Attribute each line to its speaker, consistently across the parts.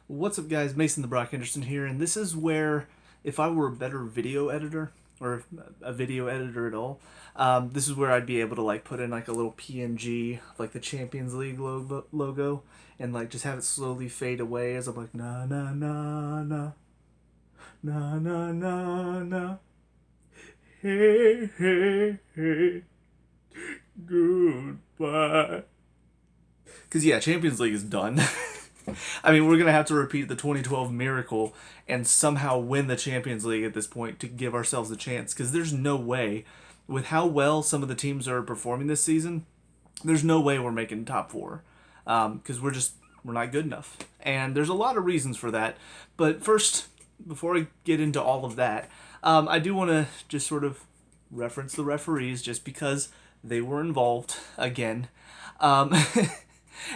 Speaker 1: What's up, guys? Mason the Brock Henderson here, and this is where, if I were a better video editor, or a video editor at all, this is where I'd be able to like put in like a little PNG, like the Champions League logo, and like just have it slowly fade away as I'm like na na na na na na na na, hey hey hey, goodbye. Because yeah, Champions League is done. I mean, we're going to have to repeat the 2012 miracle and somehow win the Champions League at this point to give ourselves a chance. Because there's no way, with how well some of the teams are performing this season, there's no way we're making top four. Because we're not good enough. And there's a lot of reasons for that. But first, before I get into all of that, I do want to just sort of reference the referees just because they were involved again. Um,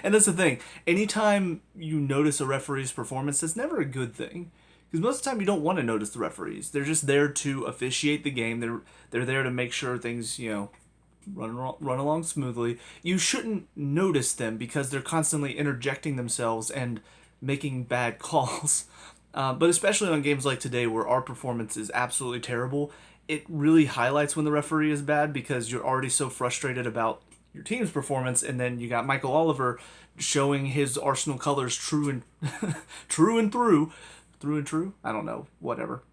Speaker 1: And that's the thing. Anytime you notice a referee's performance, that's never a good thing. Because most of the time you don't want to notice the referees. They're just there to officiate the game. They're there to make sure things, run along smoothly. You shouldn't notice them because they're constantly interjecting themselves and making bad calls. But especially on games like today where our performance is absolutely terrible, it really highlights when the referee is bad because you're already so frustrated about your team's performance, and then you got Michael Oliver showing his Arsenal colors true and true and through and true. I don't know, whatever.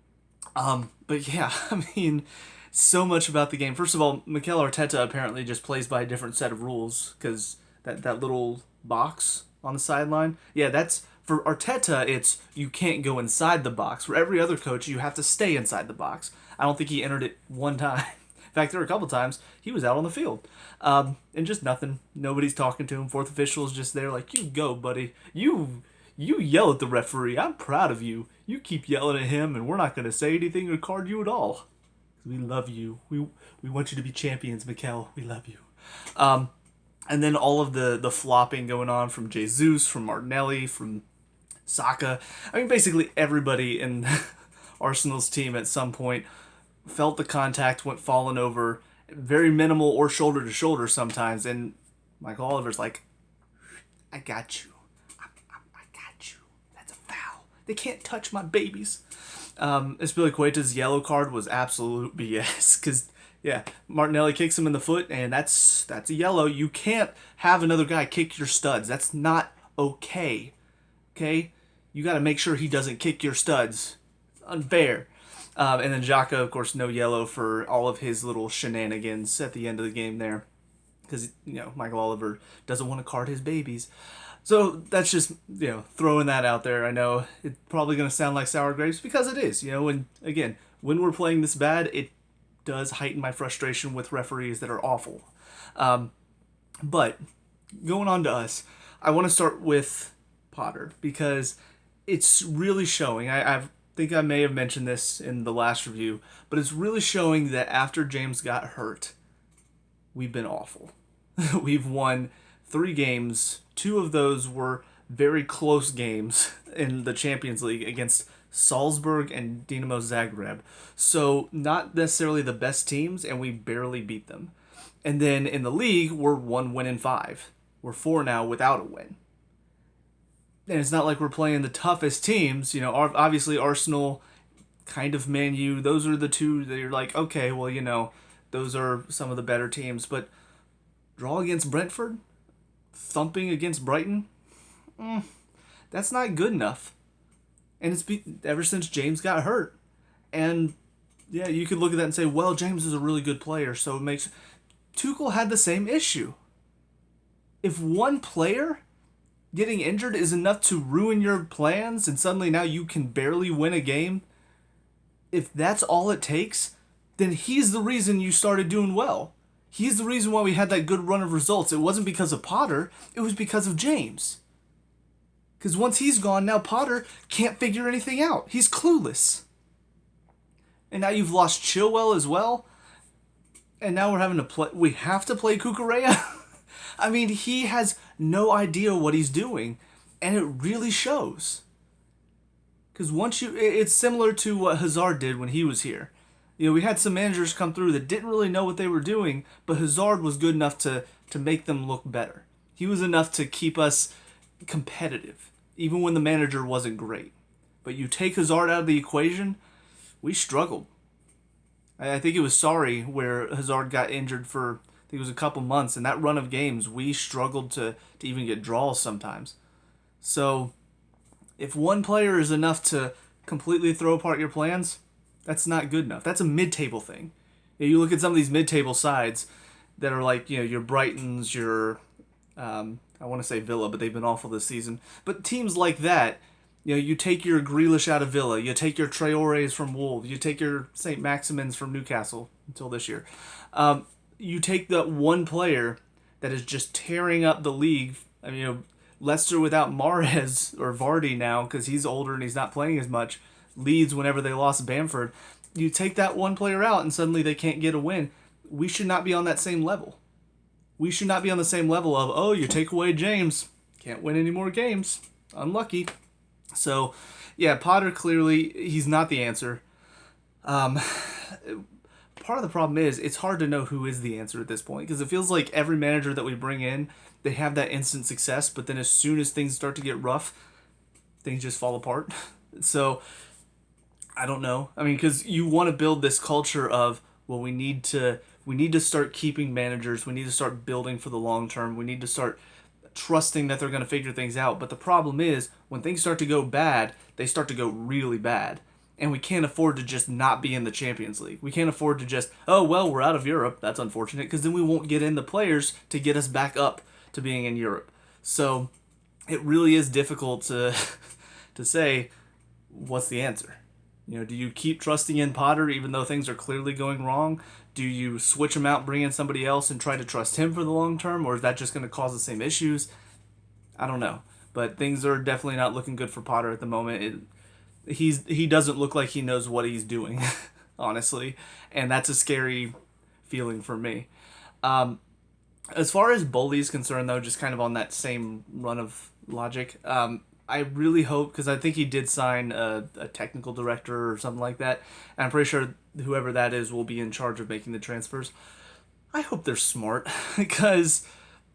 Speaker 1: But yeah, I mean, so much about the game. First of all, Mikel Arteta apparently just plays by a different set of rules because that little box on the sideline. Yeah, that's for Arteta. It's you can't go inside the box. For every other coach, you have to stay inside the box. I don't think he entered it one time. In fact, there were a couple times he was out on the field. And just nothing. Nobody's talking to him. Fourth official is just there like, you go, buddy. You yell at the referee. I'm proud of you. You keep yelling at him, and we're not going to say anything or card you at all. We love you. We want you to be champions, Mikel. We love you. And then all of the flopping going on from Jesus, from Martinelli, from Saka. I mean, basically everybody in Arsenal's team at some point felt the contact, went falling over, very minimal or shoulder to shoulder sometimes. And Michael Oliver's like, I got you. I got you. That's a foul. They can't touch my babies. Azpilicueta's yellow card was absolute BS. Because, yeah, Martinelli kicks him in the foot, and that's a yellow. You can't have another guy kick your studs. That's not okay. Okay? You got to make sure he doesn't kick your studs. It's unfair. And then Xhaka, of course, no yellow for all of his little shenanigans at the end of the game there. Because, Michael Oliver doesn't want to card his babies. So that's just, throwing that out there. I know it's probably going to sound like sour grapes because it is. When we're playing this bad, it does heighten my frustration with referees that are awful. But going on to us, I want to start with Potter because it's really showing. I think I may have mentioned this in the last review, but it's really showing that after James got hurt, we've been awful. We've won 3 games. 2 of those were very close games in the Champions League against Salzburg and Dinamo Zagreb. So not necessarily the best teams, and we barely beat them. And then in the league, we're 1 win in 5. We're 4 now without a win. And it's not like we're playing the toughest teams. Obviously Arsenal, kind of Man U. Those are the 2 that you're like, okay, well, those are some of the better teams. But draw against Brentford, thumping against Brighton, that's not good enough. And it's ever since James got hurt. And yeah, you could look at that and say, well, James is a really good player, so it makes... Tuchel had the same issue. If one player getting injured is enough to ruin your plans and suddenly now you can barely win a game, if that's all it takes, then he's the reason you started doing well. He's the reason why we had that good run of results. It wasn't because of Potter, it was because of James. Because once he's gone, now Potter can't figure anything out. He's clueless. And now you've lost Chilwell as well. And now we have to play Cucurella. I mean, he has no idea what he's doing, and it really shows. Because it's similar to what Hazard did when he was here. We had some managers come through that didn't really know what they were doing, but Hazard was good enough to make them look better. He was enough to keep us competitive. even when the manager wasn't great. But you take Hazard out of the equation, we struggled. I think it was sorry where Hazard got injured for, I think it was a couple months. In that run of games, we struggled to even get draws sometimes. So if one player is enough to completely throw apart your plans, that's not good enough. That's a mid-table thing. You look at some of these mid-table sides that are like, your Brightons, your, I want to say Villa, but they've been awful this season. But teams like that, you take your Grealish out of Villa, you take your Traores from Wolves, you take your St. Maximins from Newcastle until this year. You take that one player that is just tearing up the league. I mean, Leicester without Mahrez or Vardy now because he's older and he's not playing as much. Leeds whenever they lost Bamford. You take that one player out and suddenly they can't get a win. We should not be on that same level. We should not be on the same level of, oh, you take away James, can't win any more games. Unlucky. So, yeah, Potter clearly, he's not the answer. Part of the problem is it's hard to know who is the answer at this point because it feels like every manager that we bring in, they have that instant success, but then as soon as things start to get rough, things just fall apart. So, I don't know. I mean, because you want to build this culture of, well, we need to start keeping managers. We need to start building for the long term. We need to start trusting that they're going to figure things out. But the problem is, when things start to go bad, they start to go really bad. And we can't afford to just not be in the Champions League. We can't afford to just, oh, well, we're out of Europe. That's unfortunate, because then we won't get in the players to get us back up to being in Europe. So it really is difficult to to say what's the answer. Do you keep trusting in Potter even though things are clearly going wrong? Do you switch him out, bring in somebody else, and try to trust him for the long term? Or is that just going to cause the same issues? I don't know. But things are definitely not looking good for Potter at the moment. He doesn't look like he knows what he's doing, honestly. And that's a scary feeling for me. As far as Boehly is concerned, though, just kind of on that same run of logic, I really hope, because I think he did sign a technical director or something like that, and I'm pretty sure whoever that is will be in charge of making the transfers. I hope they're smart, because,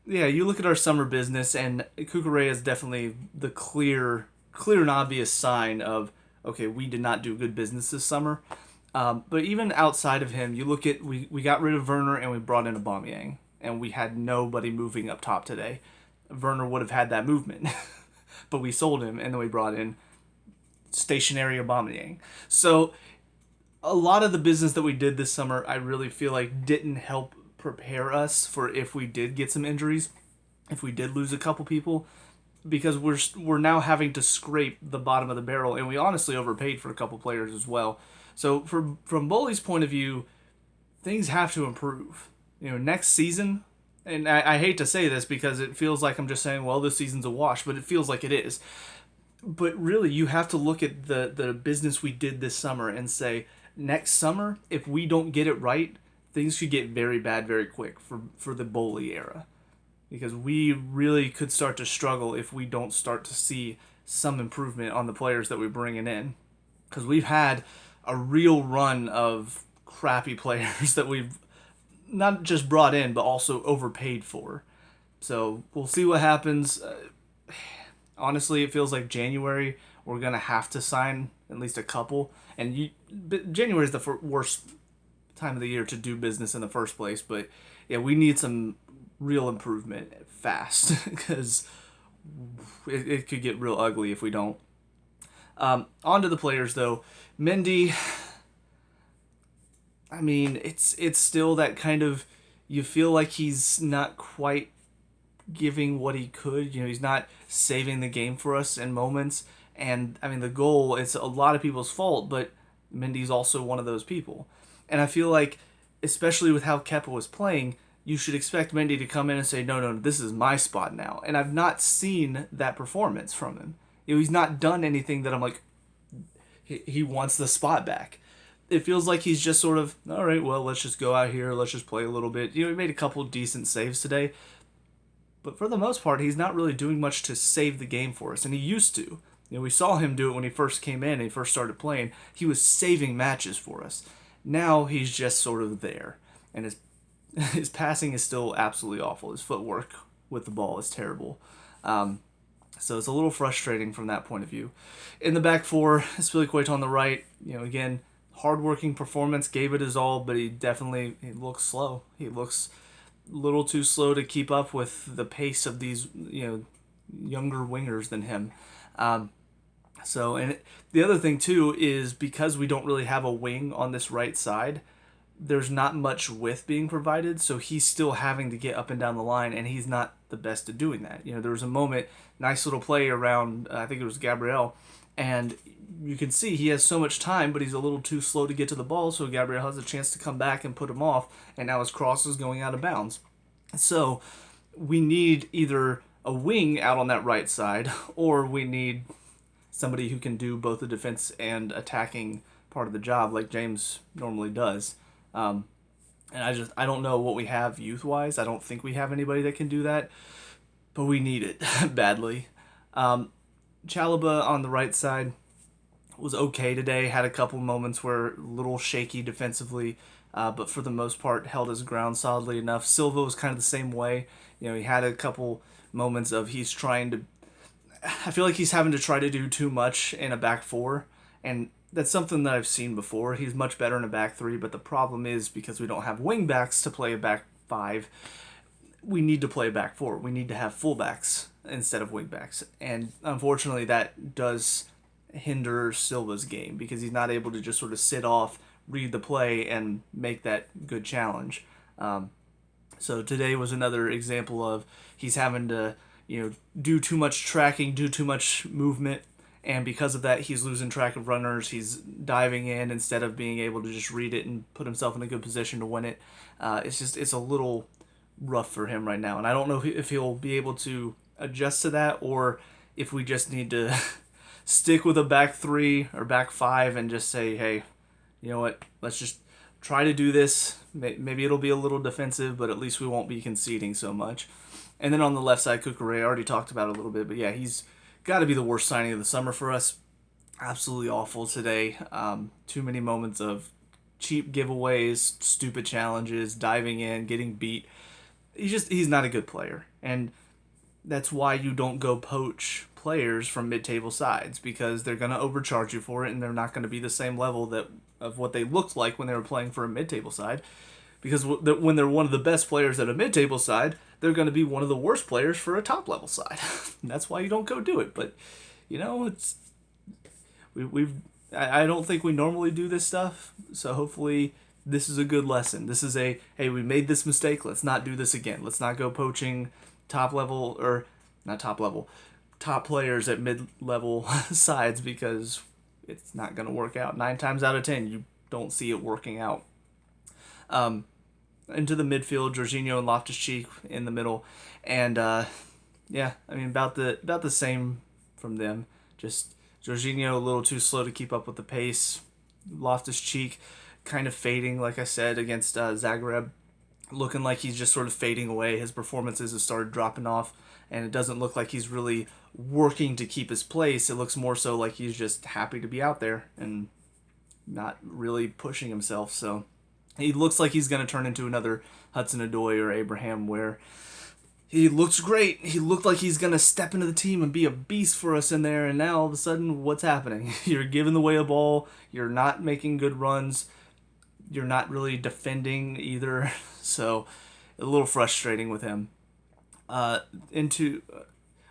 Speaker 1: yeah, you look at our summer business, and Cucurella is definitely the clear and obvious sign of, okay, we did not do good business this summer. But even outside of him, you look at, we got rid of Werner and we brought in Aubameyang, and we had nobody moving up top today. Werner would have had that movement. But we sold him, and then we brought in stationary Aubameyang. So a lot of the business that we did this summer, I really feel like didn't help prepare us for if we did get some injuries, if we did lose a couple people, because we're now having to scrape the bottom of the barrel, and we honestly overpaid for a couple players as well. So from Boehly's point of view, things have to improve. Next season. And I hate to say this because it feels like I'm just saying, well, this season's a wash, but it feels like it is. But really, you have to look at the business we did this summer and say, next summer, if we don't get it right, things could get very bad very quick for the Boehly era. Because we really could start to struggle if we don't start to see some improvement on the players that we're bringing in. Because we've had a real run of crappy players that we've not just brought in, but also overpaid for. So we'll see what happens. Honestly, it feels like January we're going to have to sign at least a couple. And January is the worst time of the year to do business in the first place. But yeah, we need some real improvement fast because it could get real ugly if we don't. On to the players, though. Mendy, I mean, it's still that kind of, you feel like he's not quite giving what he could. He's not saving the game for us in moments. And, I mean, the goal, it's a lot of people's fault, but Mendy's also one of those people. And I feel like, especially with how Kepa was playing, you should expect Mendy to come in and say, no, this is my spot now. And I've not seen that performance from him. He's not done anything that I'm like, he wants the spot back. It feels like he's just sort of, all right, well, let's just go out here. Let's just play a little bit. He made a couple decent saves today. But for the most part, he's not really doing much to save the game for us. And he used to. We saw him do it when he first came in and he first started playing. He was saving matches for us. Now he's just sort of there. And his passing is still absolutely awful. His footwork with the ball is terrible. So it's a little frustrating from that point of view. In the back four, Spilicueta on the right. Again, hardworking performance, gave it his all, but he looks slow. He looks a little too slow to keep up with the pace of these younger wingers than him. Um, and the other thing too is because we don't really have a wing on this right side, there's not much width being provided, so he's still having to get up and down the line, and he's not the best at doing that. There was a moment, nice little play around, I think it was Gabriel, and you can see he has so much time, but he's a little too slow to get to the ball, so Gabriel has a chance to come back and put him off, and now his cross is going out of bounds. So we need either a wing out on that right side, or we need somebody who can do both the defense and attacking part of the job like James normally does. And I don't know what we have youth wise. I don't think we have anybody that can do that, but we need it badly. Chalobah on the right side was okay today. Had a couple moments where a little shaky defensively, but for the most part held his ground solidly enough. Silva was kind of the same way. He had a couple moments of he's trying to. I feel like he's having to try to do too much in a back four, and that's something that I've seen before. He's much better in a back three, but the problem is because we don't have wing backs to play a back five, we need to play a back four. We need to have fullbacks instead of wing backs, and unfortunately that does hinder Silva's game because he's not able to just sort of sit off, read the play, and make that good challenge. So today was another example of he's having to do too much tracking, do too much movement, and because of that, he's losing track of runners. He's diving in instead of being able to just read it and put himself in a good position to win it. It's a little rough for him right now, and I don't know if he'll be able to adjust to that or if we just need to stick with a back three or back five and just say, hey, you know what, let's just try to do this. Maybe it'll be a little defensive, but at least we won't be conceding so much. And then on the left side, Cucurella, I already talked about it a little bit, but yeah, he's got to be the worst signing of the summer for us. Absolutely awful today. Too many moments of cheap giveaways, stupid challenges, diving in, getting beat. He's not a good player. And that's why you don't go poach players from mid-table sides, because they're going to overcharge you for it, and they're not going to be the same level of what they looked like when they were playing for a mid-table side. Because when they're one of the best players at a mid-table side, they're going to be one of the worst players for a top-level side. That's why you don't go do it. But, I don't think we normally do this stuff. So hopefully this is a good lesson. This is hey, we made this mistake. Let's not do this again. Let's not go poaching top players at mid-level sides, because it's not going to work out. 9 times out of 10, you don't see it working out. Into the midfield, Jorginho and Loftus-Cheek in the middle, and about the same from them. Just Jorginho a little too slow to keep up with the pace. Loftus-Cheek kind of fading, like I said, against Zagreb, looking like he's just sort of fading away. His performances have started dropping off, and it doesn't look like he's really working to keep his place. It looks more so like he's just happy to be out there and not really pushing himself. So he looks like he's going to turn into another Hudson-Odoi or Abraham, where he looks great. He looked like he's going to step into the team and be a beast for us in there, and now all of a sudden, what's happening? You're giving away a ball. You're not making good runs. You're not really defending either. So a little frustrating with him. It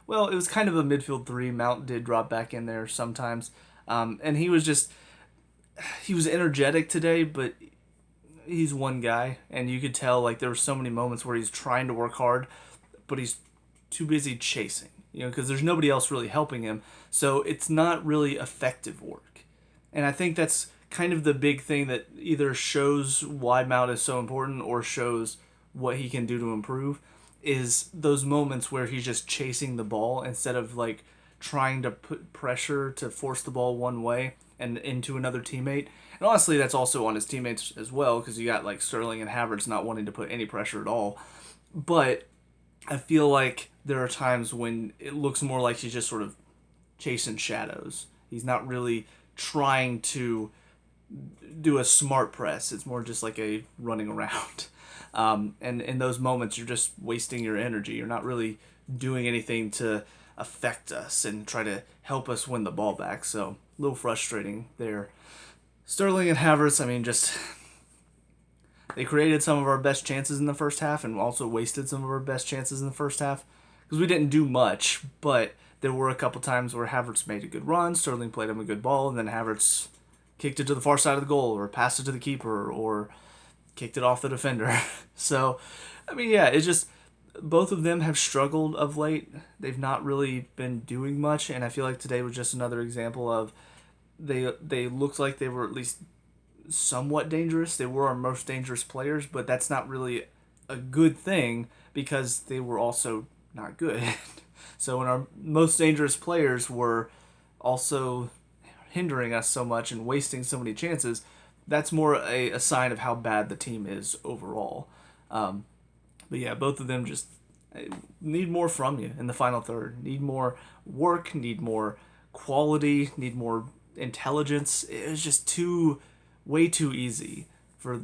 Speaker 1: was kind of a midfield three. Mount did drop back in there sometimes. And he was energetic today, but he's one guy, and you could tell like there were so many moments where he's trying to work hard, but he's too busy chasing, because there's nobody else really helping him. So it's not really effective work. And I think that's kind of the big thing that either shows why Mount is so important or shows what he can do to improve, is those moments where he's just chasing the ball instead of like trying to put pressure to force the ball one way and into another teammate. And honestly, that's also on his teammates as well, because you got like Sterling and Havertz not wanting to put any pressure at all. But I feel like there are times when it looks more like he's just sort of chasing shadows. He's not really trying to do a smart press. It's more just like a running around. And in those moments, you're just wasting your energy. You're not really doing anything to affect us and try to help us win the ball back. So a little frustrating there. Sterling and Havertz, I mean, just they created some of our best chances in the first half and also wasted some of our best chances in the first half because we didn't do much, but there were a couple times where Havertz made a good run, Sterling played him a good ball, and then Havertz kicked it to the far side of the goal or passed it to the keeper or kicked it off the defender. So, I mean, yeah, it's just both of them have struggled of late. They've not really been doing much, and I feel like today was just another example of they looked like they were at least somewhat dangerous. They were our most dangerous players, but that's not really a good thing because they were also not good. So when our most dangerous players were also hindering us so much and wasting so many chances, that's more a sign of how bad the team is overall. But yeah, both of them just need more from you in the final third. Need more work, need more quality, need more intelligence. It was just way too easy for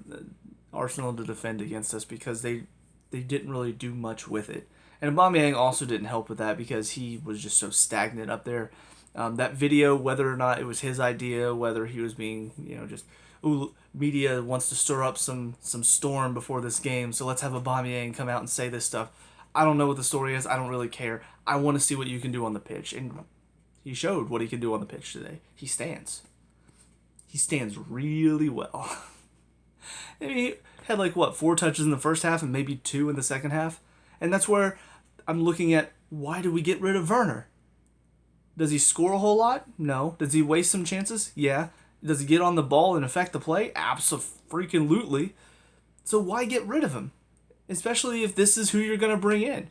Speaker 1: Arsenal to defend against us because they didn't really do much with it. And Aubameyang also didn't help with that because he was just so stagnant up there. That video, whether or not it was his idea, whether he was being, just, ooh, media wants to stir up some storm before this game, so let's have Aubameyang come out and say this stuff. I don't know what the story is. I don't really care. I want to see what you can do on the pitch. And he showed what he can do on the pitch today. He stands. He stands really well. And he had 4 touches in the first half and maybe 2 in the second half. And that's where I'm looking at, why do we get rid of Werner? Does he score a whole lot? No. Does he waste some chances? Yeah. Does he get on the ball and affect the play? Abso-freaking-lutely. So why get rid of him? Especially if this is who you're going to bring in.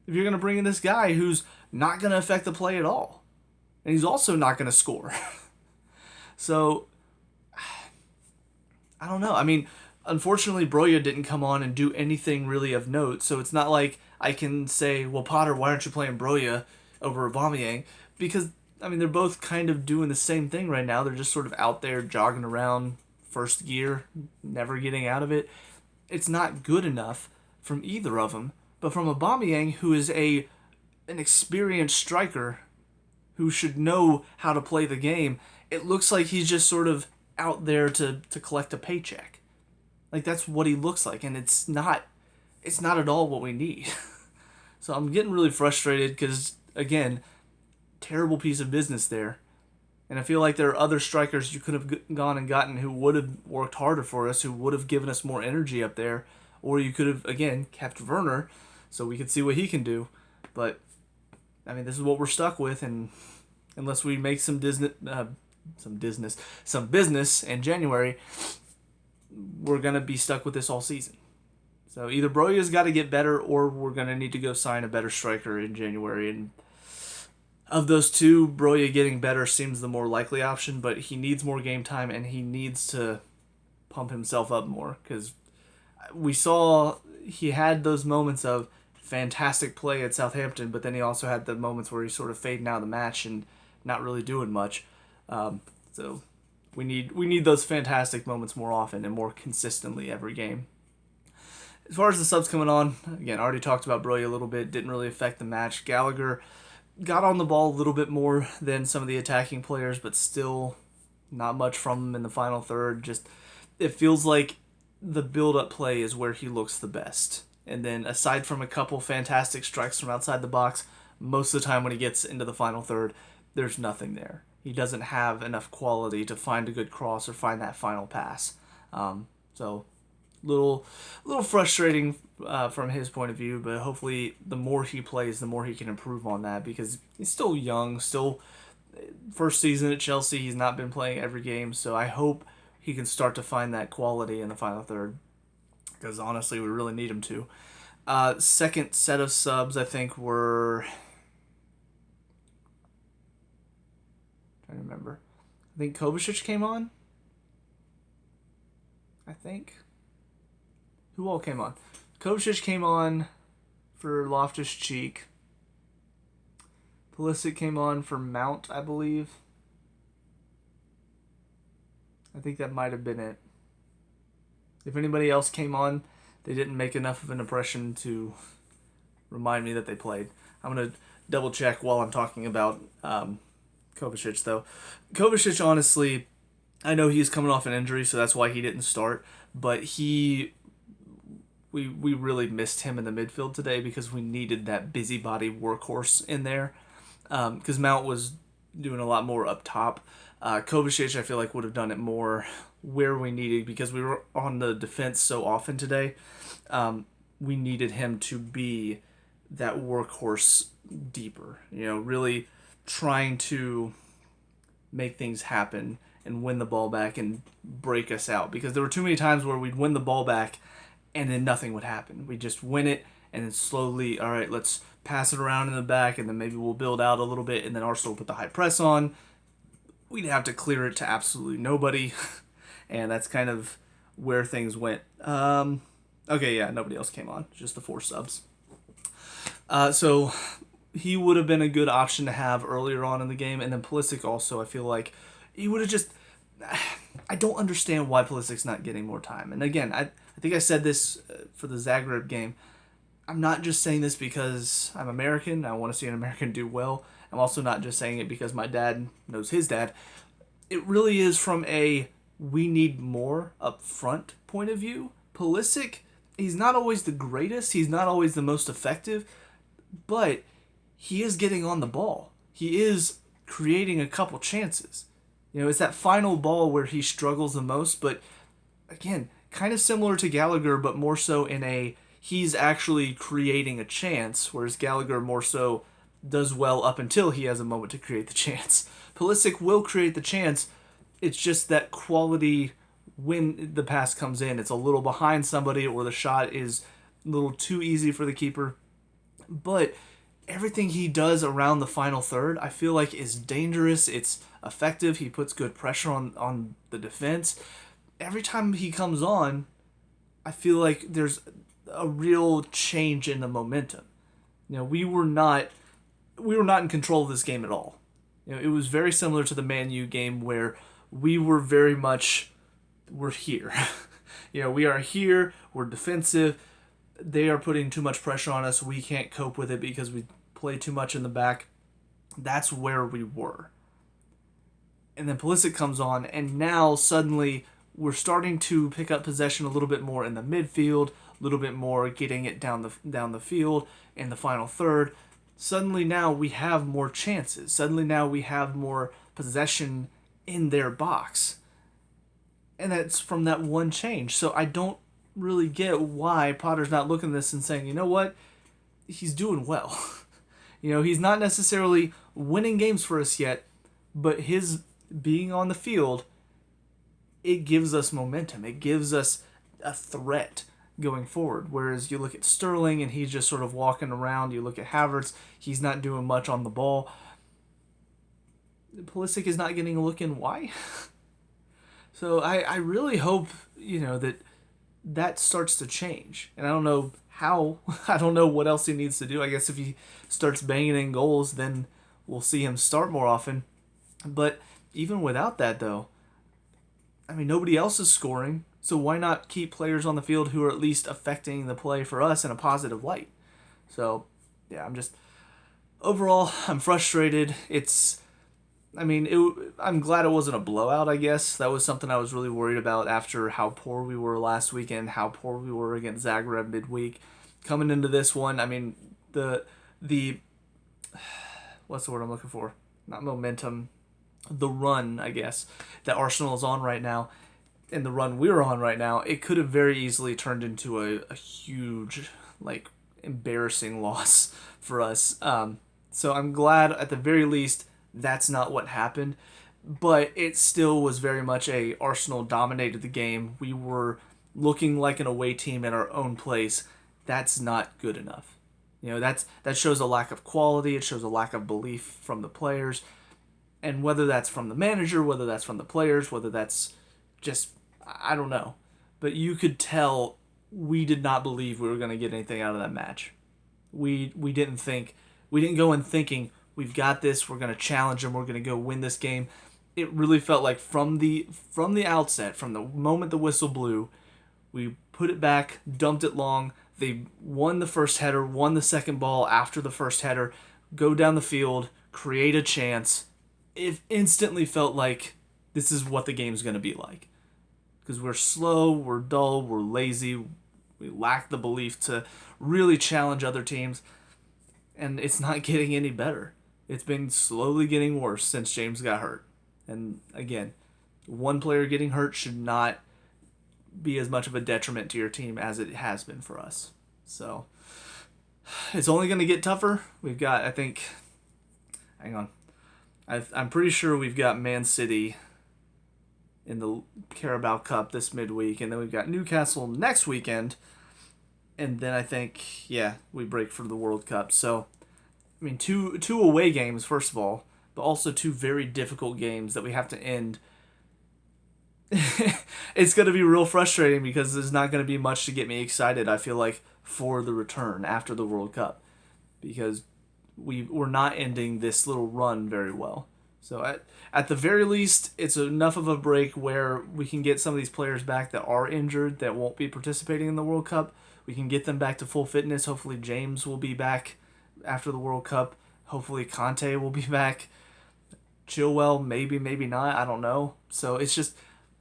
Speaker 1: If you're going to bring in this guy who's not going to affect the play at all. And he's also not going to score. So, I don't know. I mean, unfortunately, Broja didn't come on and do anything really of note. So it's not like I can say, well, Potter, why aren't you playing Broja over Aubameyang? Because, I mean, they're both kind of doing the same thing right now. They're just sort of out there jogging around first gear, never getting out of it. It's not good enough from either of them. But from Aubameyang, who is an experienced striker who should know how to play the game, it looks like he's just sort of out there to collect a paycheck. That's what he looks like, and it's not at all what we need. So I'm getting really frustrated because, again, terrible piece of business there. And I feel like there are other strikers you could have gone and gotten who would have worked harder for us, who would have given us more energy up there. Or you could have, again, kept Werner so we could see what he can do. But, I mean, this is what we're stuck with. And unless we make some business in January, we're going to be stuck with this all season. So either Broja's got to get better or we're going to need to go sign a better striker in January. And of those two, Broja getting better seems the more likely option, but he needs more game time and he needs to pump himself up more because we saw he had those moments of fantastic play at Southampton, but then he also had the moments where he's sort of fading out of the match and not really doing much. So we need those fantastic moments more often and more consistently every game. As far as the subs coming on, again, I already talked about Broja a little bit. Didn't really affect the match. Gallagher got on the ball a little bit more than some of the attacking players, but still not much from him in the final third. Just it feels like the build-up play is where he looks the best. And then aside from a couple fantastic strikes from outside the box, most of the time when he gets into the final third, there's nothing there. He doesn't have enough quality to find a good cross or find that final pass. So little frustrating from his point of view, but hopefully the more he plays, the more he can improve on that because he's still young, still first season at Chelsea. He's not been playing every game, so I hope he can start to find that quality in the final third because honestly, we really need him to. Second set of subs, I think, were... I remember. I think Kovacic came on. I think. Who all came on? Kovacic came on for Loftus-Cheek. Pulisic came on for Mount, I believe. I think that might have been it. If anybody else came on, they didn't make enough of an impression to remind me that they played. I'm going to double check while I'm talking about Kovacic, though. Kovacic, honestly, I know he's coming off an injury, so that's why he didn't start. But we really missed him in the midfield today because we needed that busybody workhorse in there. Because Mount was doing a lot more up top. Kovacic, I feel like, would have done it more where we needed because we were on the defense so often today. We needed him to be that workhorse deeper. Really trying to make things happen and win the ball back and break us out because there were too many times where we'd win the ball back and then nothing would happen. We'd just win it and then slowly, all right, let's pass it around in the back and then maybe we'll build out a little bit and then Arsenal put the high press on. We'd have to clear it to absolutely nobody and that's kind of where things went. Okay, yeah, nobody else came on, just the 4 subs. So he would have been a good option to have earlier on in the game. And then Pulisic also, I feel like he would have just... I don't understand why Pulisic's not getting more time. And again, I think I said this for the Zagreb game. I'm not just saying this because I'm American. I want to see an American do well. I'm also not just saying it because my dad knows his dad. It really is from a we need more up front point of view. Pulisic, he's not always the greatest. He's not always the most effective. But he is getting on the ball. He is creating a couple chances. It's that final ball where he struggles the most, but again, kind of similar to Gallagher, but more so in a he's actually creating a chance, whereas Gallagher more so does well up until he has a moment to create the chance. Pulisic will create the chance. It's just that quality when the pass comes in. It's a little behind somebody or the shot is a little too easy for the keeper. But everything he does around the final third, I feel like is dangerous. It's effective. He puts good pressure on the defense. Every time he comes on, I feel like there's a real change in the momentum. We were not in control of this game at all. It was very similar to the Man U game where we were very much, we're here. We are here. We're defensive. They are putting too much pressure on us. We can't cope with it because we play too much in the back. That's where we were. And then Pulisic comes on, and now suddenly we're starting to pick up possession a little bit more in the midfield, a little bit more getting it down the field in the final third. Suddenly now we have more chances. Suddenly now we have more possession in their box. And that's from that one change. So I don't really get why Potter's not looking at this and saying, you know what, he's doing well. He's not necessarily winning games for us yet, but his being on the field, it gives us momentum. It gives us a threat going forward. Whereas you look at Sterling and he's just sort of walking around. You look at Havertz, he's not doing much on the ball. Pulisic is not getting a look in. Why? So I really hope, that starts to change. And I don't know how. I don't know what else he needs to do. I guess if he starts banging in goals, then we'll see him start more often. But even without that, though, nobody else is scoring. So why not keep players on the field who are at least affecting the play for us in a positive light? So, yeah, overall, I'm frustrated. I'm glad it wasn't a blowout, I guess. That was something I was really worried about after how poor we were last weekend, how poor we were against Zagreb midweek. Coming into this one, the what's the word I'm looking for? Not momentum. The run, I guess, that Arsenal is on right now, and the run we're on right now, it could have very easily turned into a huge, embarrassing loss for us. So I'm glad, at the very least, that's not what happened, but it still was very much Arsenal dominated the game. We were looking like an away team in our own place. That's not good enough. That shows a lack of quality. It shows a lack of belief from the players. And whether that's from the manager, whether that's from the players, whether that's just, I don't know. But you could tell we did not believe we were going to get anything out of that match. We didn't go in thinking, we've got this, we're going to challenge them, we're going to go win this game. It really felt like from the outset, from the moment the whistle blew, we put it back, dumped it long. They won the first header, won the second ball after the first header, go down the field, create a chance. It instantly felt like this is what the game's going to be like. Because we're slow, we're dull, we're lazy, we lack the belief to really challenge other teams, and it's not getting any better. It's been slowly getting worse since James got hurt. And again, one player getting hurt should not be as much of a detriment to your team as it has been for us. So it's only going to get tougher. We've got, I think, hang on. I'm pretty sure we've got Man City in the Carabao Cup this midweek, and then we've got Newcastle next weekend, and then I think, yeah, we break for the World Cup. So, I mean, two away games, first of all, but also two very difficult games that we have to end. It's going to be real frustrating because there's not going to be much to get me excited, I feel like, for the return after the World Cup, because we're not ending this little run very well. So at the very least, it's enough of a break where we can get some of these players back that are injured, that won't be participating in the World Cup. We can get them back to full fitness. Hopefully James will be back after the World Cup. Hopefully Conte will be back. Chilwell, maybe not. I don't know. So it's just,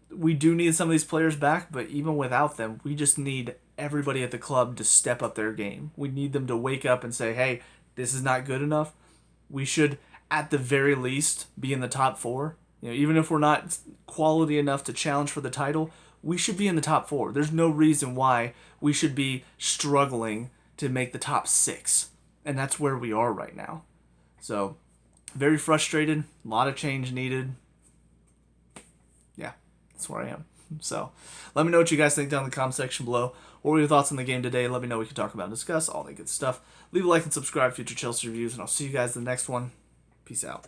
Speaker 1: we do need some of these players back, but even without them, we just need everybody at the club to step up their game. We need them to wake up and say, hey, this is not good enough. We should, at the very least, be in the top four. You know, even if we're not quality enough to challenge for the title, we should be in the top four. There's no reason why we should be struggling to make the top six. And that's where we are right now. So, very frustrated. A lot of change needed. Yeah, that's where I am. So, let me know what you guys think down in the comment section below. What were your thoughts on the game today? Let me know. We can talk about and discuss all that good stuff. Leave a like and subscribe for future Chelsea reviews, and I'll see you guys in the next one. Peace out.